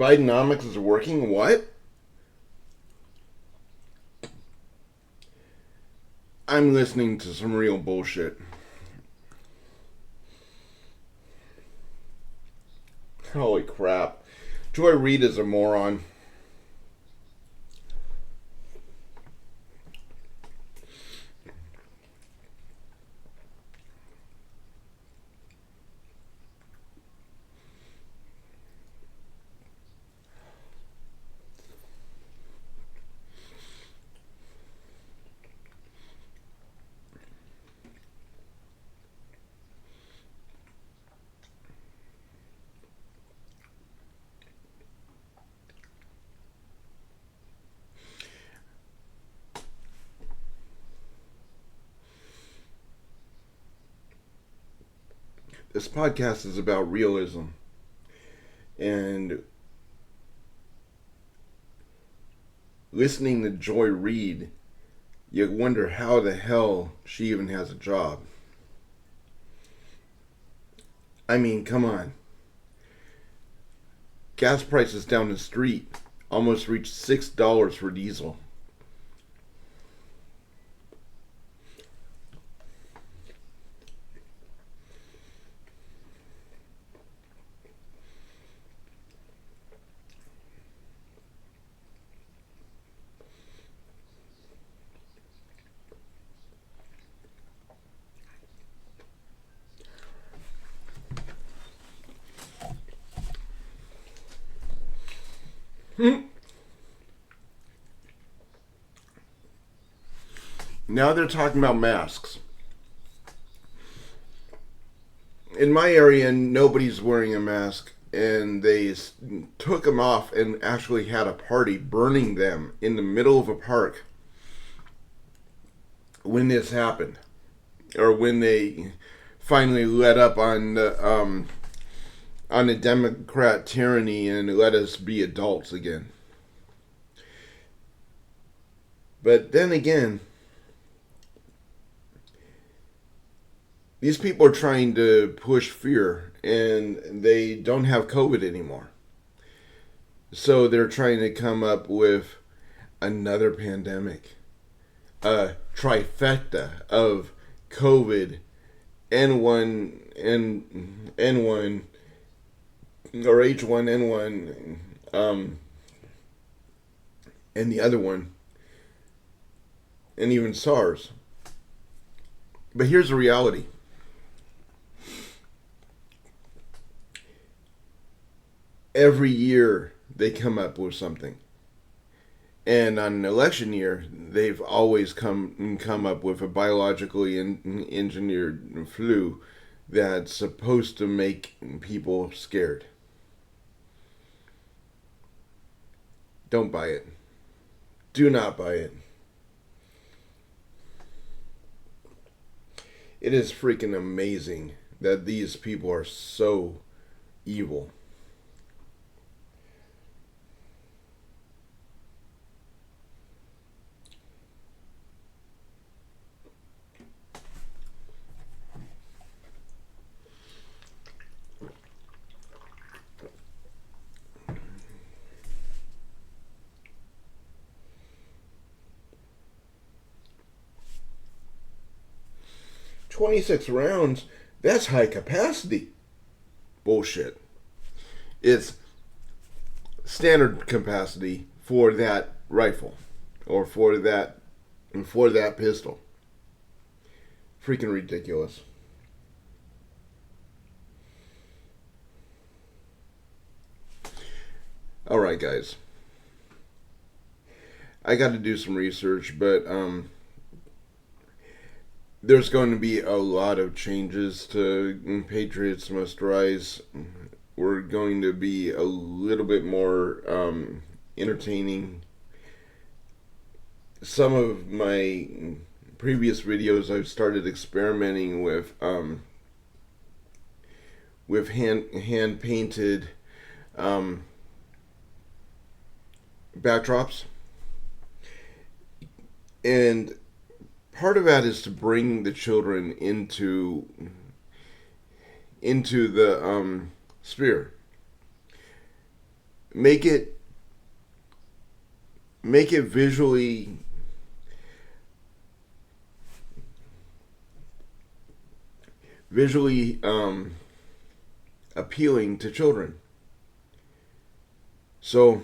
Bidenomics is working? What? I'm listening to some real bullshit. Holy crap. Joy Reid is a moron. This podcast is about realism. And listening to Joy Reid, you wonder how the hell she even has a job. I mean, come on. Gas prices down the street almost reached $6 for diesel. Now they're talking about masks. In my area, nobody's wearing a mask, and they took them off and actually had a party burning them in the middle of a park when this happened, or when they finally let up on the Democrat tyranny and let us be adults again. But then again, these people are trying to push fear, and they don't have COVID anymore. So they're trying to come up with another pandemic. A trifecta of COVID, N1, N1, or H1N1, and the other one, and even SARS. But here's the reality. Every year they come up with something. And on an election year, they've always come up with a biologically engineered flu that's supposed to make people scared. Don't buy it. Do not buy it. It is freaking amazing that these people are so evil. "26 rounds, that's high capacity." Bullshit. It's standard capacity for that rifle, or for that pistol. Freaking ridiculous. Alright, guys. I got to do some research, but there's going to be a lot of changes to Patriots Must Rise. We're going to be a little bit more entertaining. Some of my previous videos, I've started experimenting with hand painted backdrops, and part of that is to bring the children into the sphere. make it visually appealing to children. So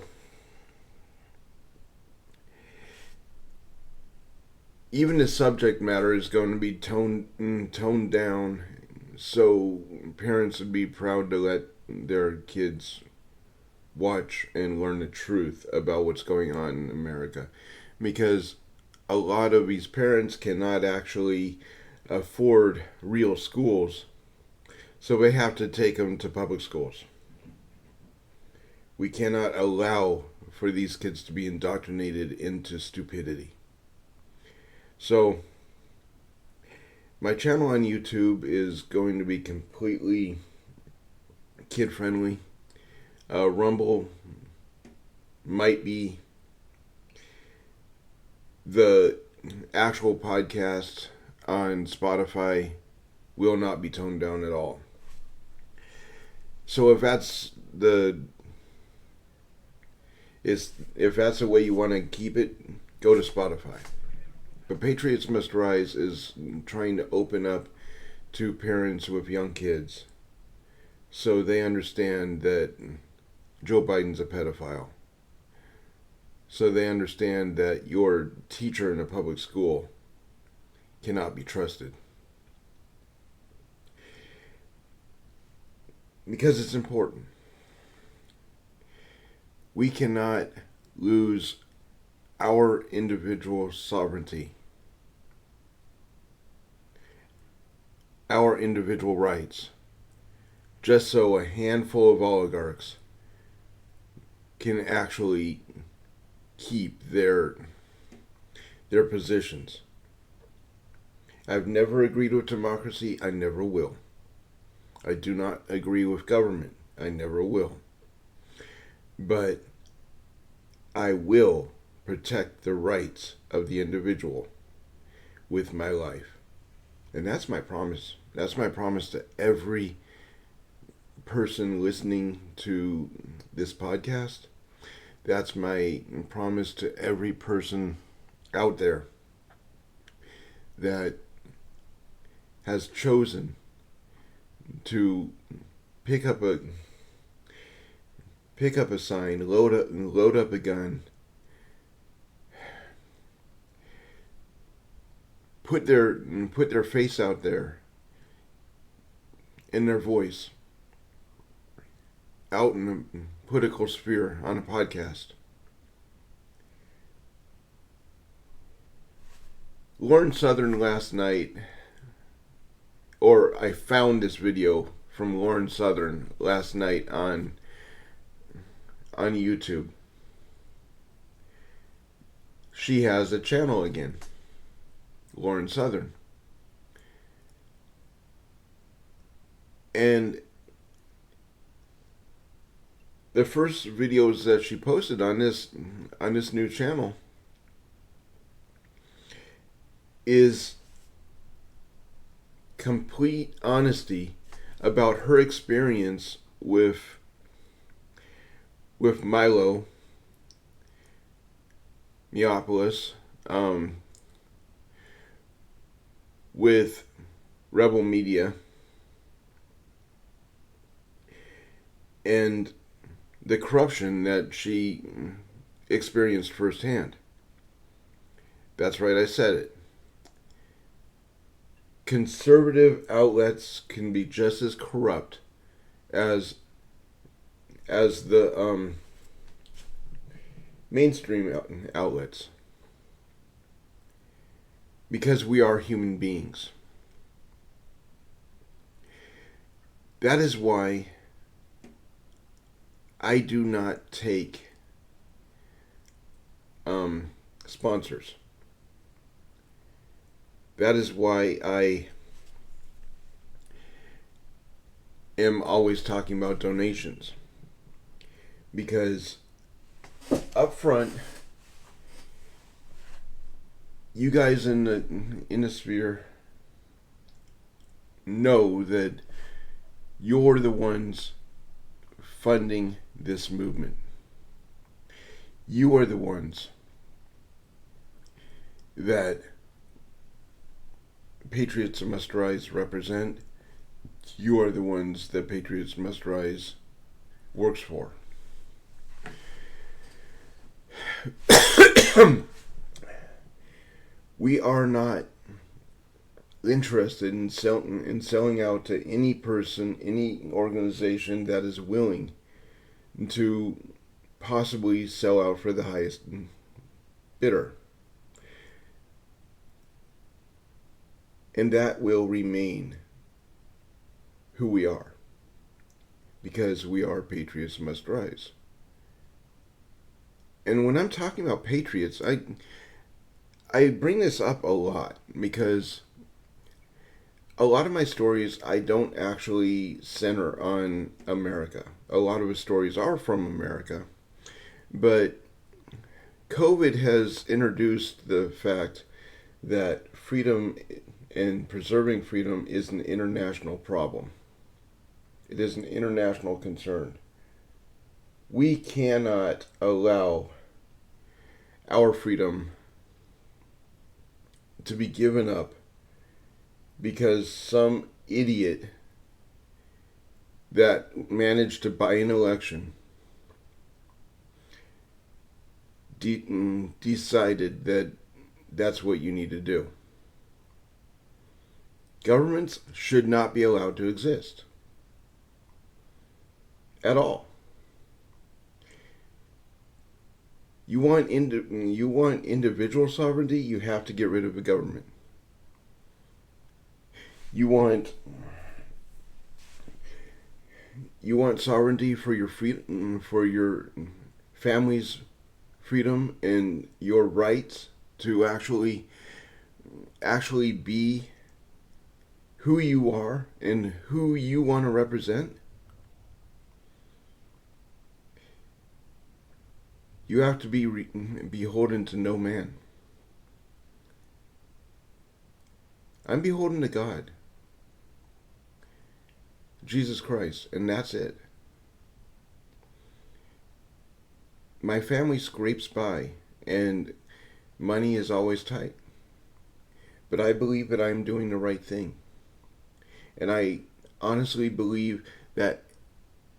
even the subject matter is going to be toned down, so parents would be proud to let their kids watch and learn the truth about what's going on in America, because a lot of these parents cannot actually afford real schools, so they have to take them to public schools. We cannot allow for these kids to be indoctrinated into stupidity. So my channel on YouTube is going to be completely kid friendly. Rumble might be the actual podcast. On Spotify will not be toned down at all. So if that's the way you want to keep it, go to Spotify. But Patriots Must Rise is trying to open up to parents with young kids so they understand that Joe Biden's a pedophile. So they understand that your teacher in a public school cannot be trusted. Because it's important. We cannot lose our individual sovereignty, our individual rights, just so a handful of oligarchs can actually keep their positions. I've never agreed with democracy. I never will. I do not agree with government. I never will. But I will protect the rights of the individual with my life. And that's my promise. That's my promise to every person listening to this podcast. That's my promise to every person out there that has chosen to pick up a sign, load up a gun, put their face out there and their voice out in the political sphere on a podcast. Lauren Southern last night, or I found this video from Lauren Southern last night on YouTube. She has a channel again, Lauren Southern. And the first videos that she posted on this new channel is complete honesty about her experience with Milo Yiannopoulos, with Rebel Media, and the corruption that she experienced firsthand. That's right, I said it. Conservative outlets can be just as corrupt as the mainstream outlets, because we are human beings. That is why I do not take sponsors. That is why I am always talking about donations. Because up front, you guys in the sphere know that you're the ones funding this movement. You are the ones that Patriots Must Rise represent. You are the ones that Patriots Must Rise works for. We are not interested in selling out to any person, any organization that is willing to possibly sell out for the highest bidder. And that will remain who we are, because we are Patriots Must Rise. And when I'm talking about patriots, I bring this up a lot because a lot of my stories I don't actually center on America. A lot of the stories are from America, but COVID has introduced the fact that freedom and preserving freedom is an international problem. It is an international concern. We cannot allow our freedom to be given up because some idiot that managed to buy an election decided that that's what you need to do. Governments should not be allowed to exist at all. You want individual sovereignty, you have to get rid of the government. You want sovereignty for your freedom, for your family's freedom and your rights to actually be who you are and who you want to represent. You have to be beholden to no man. I'm beholden to God, Jesus Christ, and that's it. My family scrapes by, and money is always tight. But I believe that I'm doing the right thing. And I honestly believe that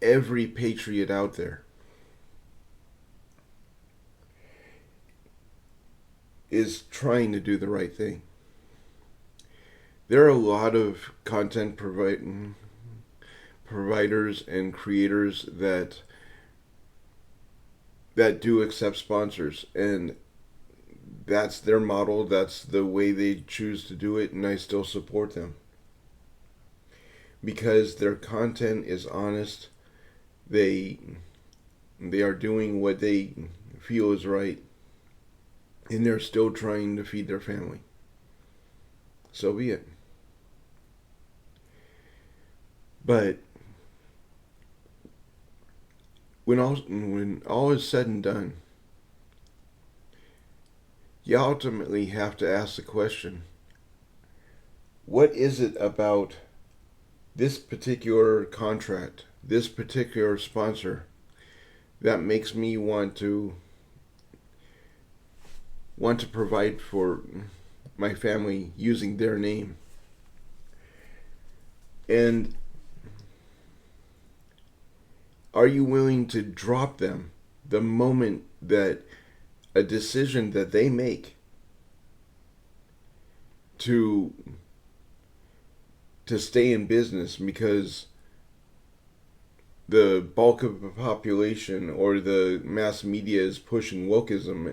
every patriot out there is trying to do the right thing. There are a lot of content providers and creators that do accept sponsors, and that's their model, that's the way they choose to do it, and I still support them. Because their content is honest, they are doing what they feel is right, and they're still trying to feed their family. So be it. But when all is said and done, you ultimately have to ask the question, what is it about this particular contract, this particular sponsor, that makes me want to provide for my family using their name? And are you willing to drop them the moment that a decision that they make to stay in business because the bulk of the population or the mass media is pushing wokeism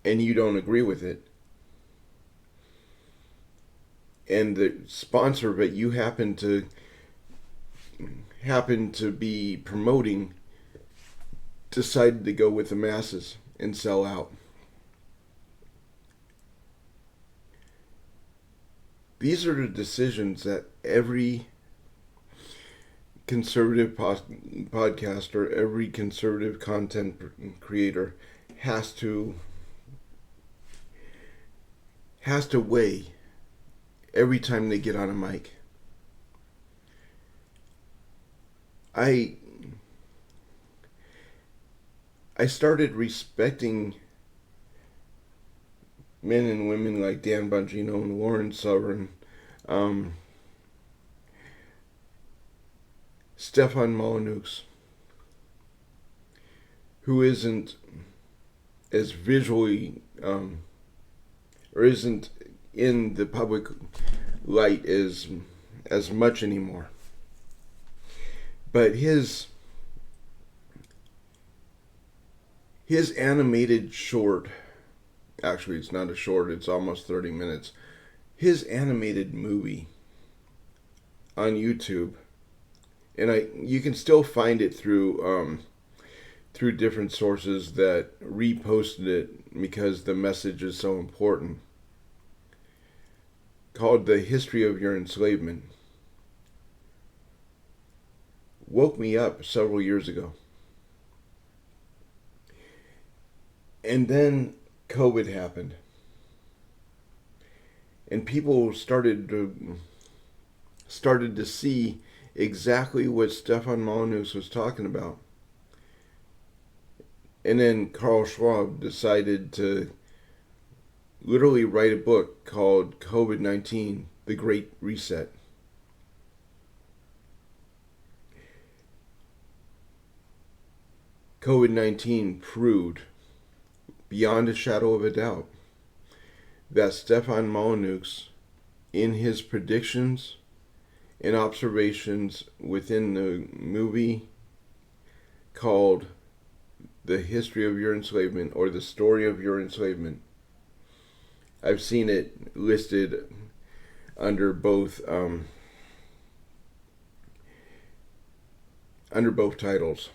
and you don't agree with it, and the sponsor that you happen to be promoting decided to go with the masses and sell out? These are the decisions that every conservative podcaster, every conservative content creator has to weigh every time they get on a mic. I started respecting men and women like Dan Bongino and Lauren Southern, um, Stefan Molyneux, who isn't as visually or isn't in the public light as much anymore. But his animated short, actually it's not a short, it's almost 30 minutes. His animated movie on YouTube, and you can still find it through different sources that reposted it because the message is so important, called The History of Your Enslavement, woke me up several years ago. And then COVID happened. And people started to see exactly what Stefan Molyneux was talking about. And then Carl Schwab decided to literally write a book called COVID-19, The Great Reset. COVID-19 proved, beyond a shadow of a doubt, that Stefan Molyneux, in his predictions and observations within the movie called The History of Your Enslavement, or The Story of Your Enslavement, I've seen it listed under both titles.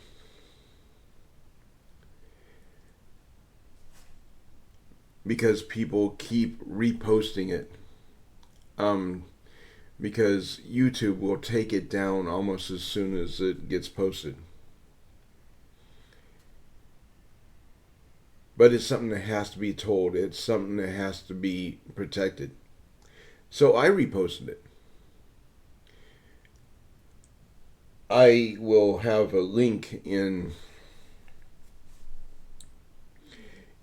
Because people keep reposting it. Because YouTube will take it down almost as soon as it gets posted. But it's something that has to be told. It's something that has to be protected. So I reposted it. I will have a link in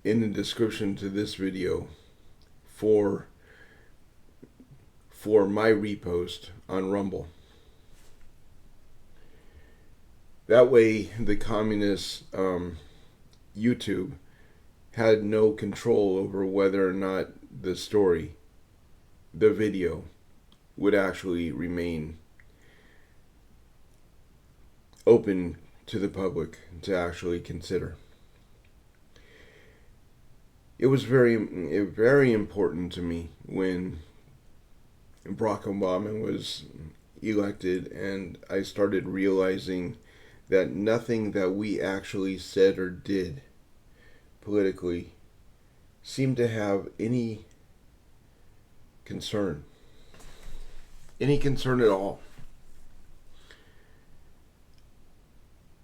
the description to this video for my repost on Rumble. That way the communist YouTube had no control over whether or not the story, the video, would actually remain open to the public to actually consider. It was very important to me when Barack Obama was elected, and I started realizing that nothing that we actually said or did politically seemed to have any concern at all.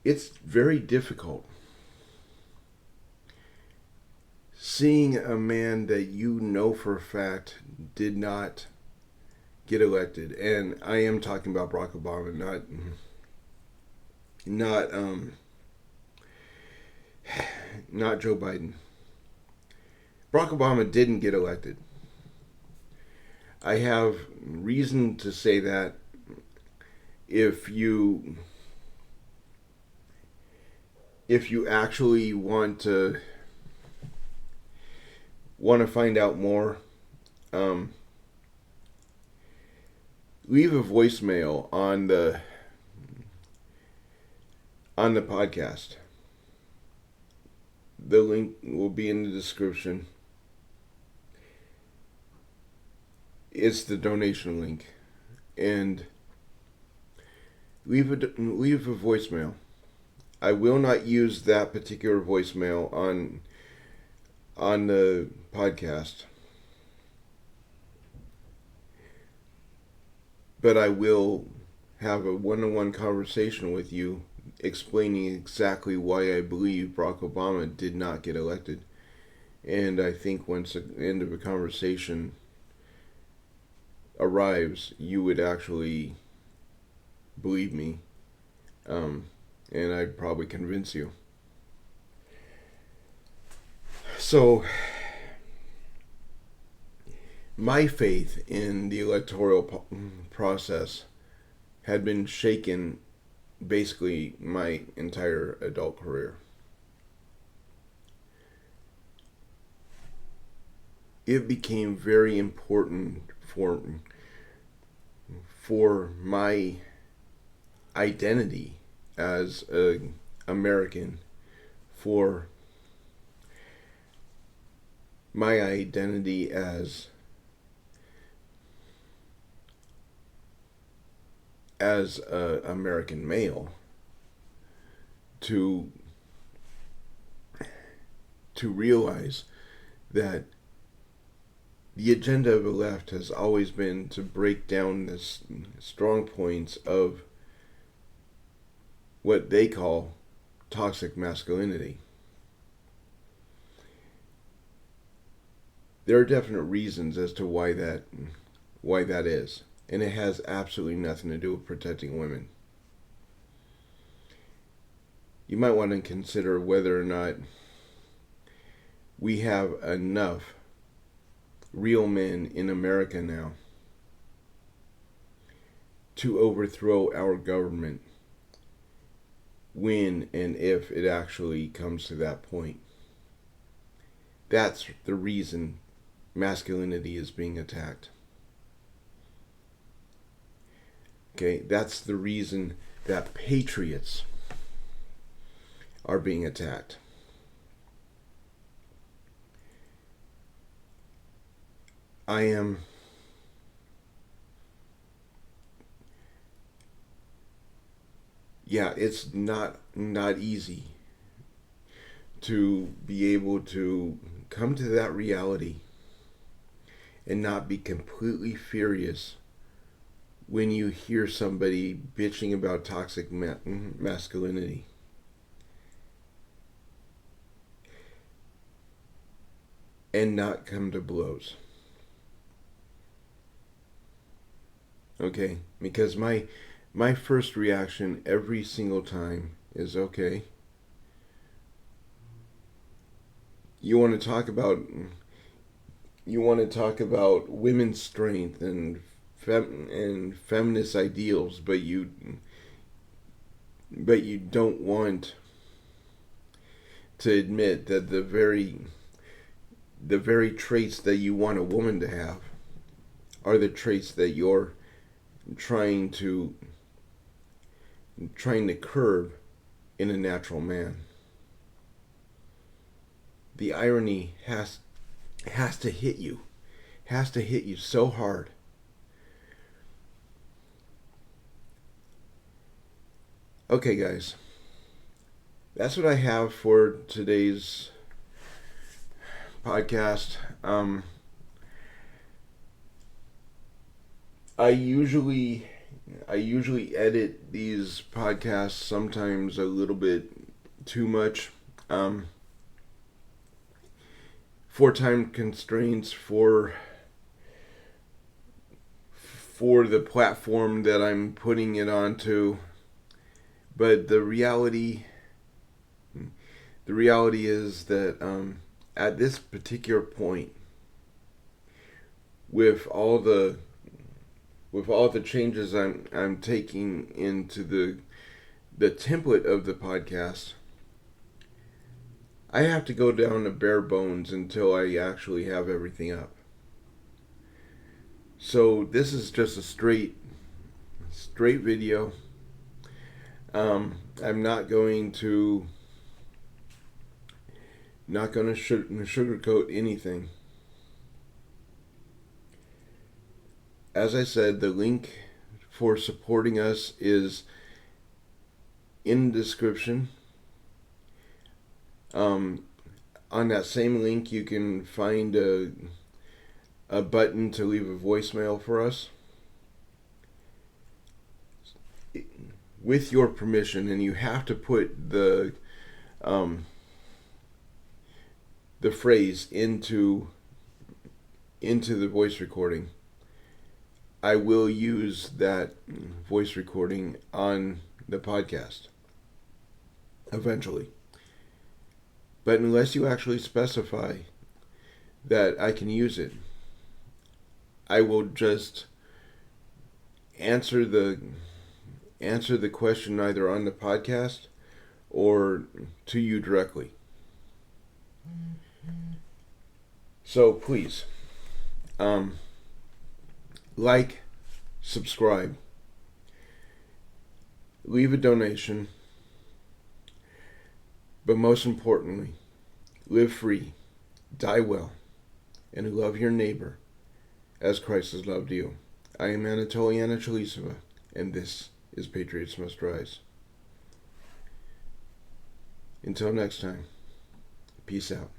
It's very difficult seeing a man that you know for a fact did not get elected, and I am talking about Barack Obama, not Joe Biden. Barack Obama didn't get elected. I have reason to say that if you actually want to find out more, leave a voicemail on the podcast. The link will be in the description. It's the donation link, and leave a voicemail. I will not use that particular voicemail on the podcast, but I will have a one-on-one conversation with you explaining exactly why I believe Barack Obama did not get elected. And I think once the end of a conversation arrives, you would actually believe me, and I'd probably convince you. So, my faith in the electoral process had been shaken basically my entire adult career. It became very important for my identity as an American, for my identity as a American male, to realize that the agenda of the left has always been to break down the strong points of what they call toxic masculinity. There are definite reasons as to why that is, and it has absolutely nothing to do with protecting women. You might want to consider whether or not we have enough real men in America now to overthrow our government when and if it actually comes to that point. That's the reason masculinity is being attacked. Okay, that's the reason that patriots are being attacked. It's not easy to be able to come to that reality and not be completely furious when you hear somebody bitching about toxic masculinity. And not come to blows. Okay? Because my first reaction every single time is, okay, you want to talk about women's strength and feminist ideals, but you don't want to admit that the very traits that you want a woman to have are the traits that you're trying to curb in a natural man. The irony has to hit you so hard. Okay, guys, that's what I have for today's podcast. I usually edit these podcasts sometimes a little bit too much, for time constraints, for the platform that I'm putting it onto. But the reality is that at this particular point, with all the changes I'm taking into the template of the podcast, I have to go down to bare bones until I actually have everything up. So this is just a straight video. I'm not going to sugarcoat anything. As I said, the link for supporting us is in the description. On that same link, you can find a button to leave a voicemail for us. With your permission, and you have to put the phrase into the voice recording. I will use that voice recording on the podcast eventually. But unless you actually specify that I can use it, I will just answer the question either on the podcast or to you directly. So please, like, subscribe, leave a donation, but most importantly, live free, die well, and love your neighbor as Christ has loved you. I am Anatoliana Chalisova, and this is Patriots Must Rise. Until next time, peace out.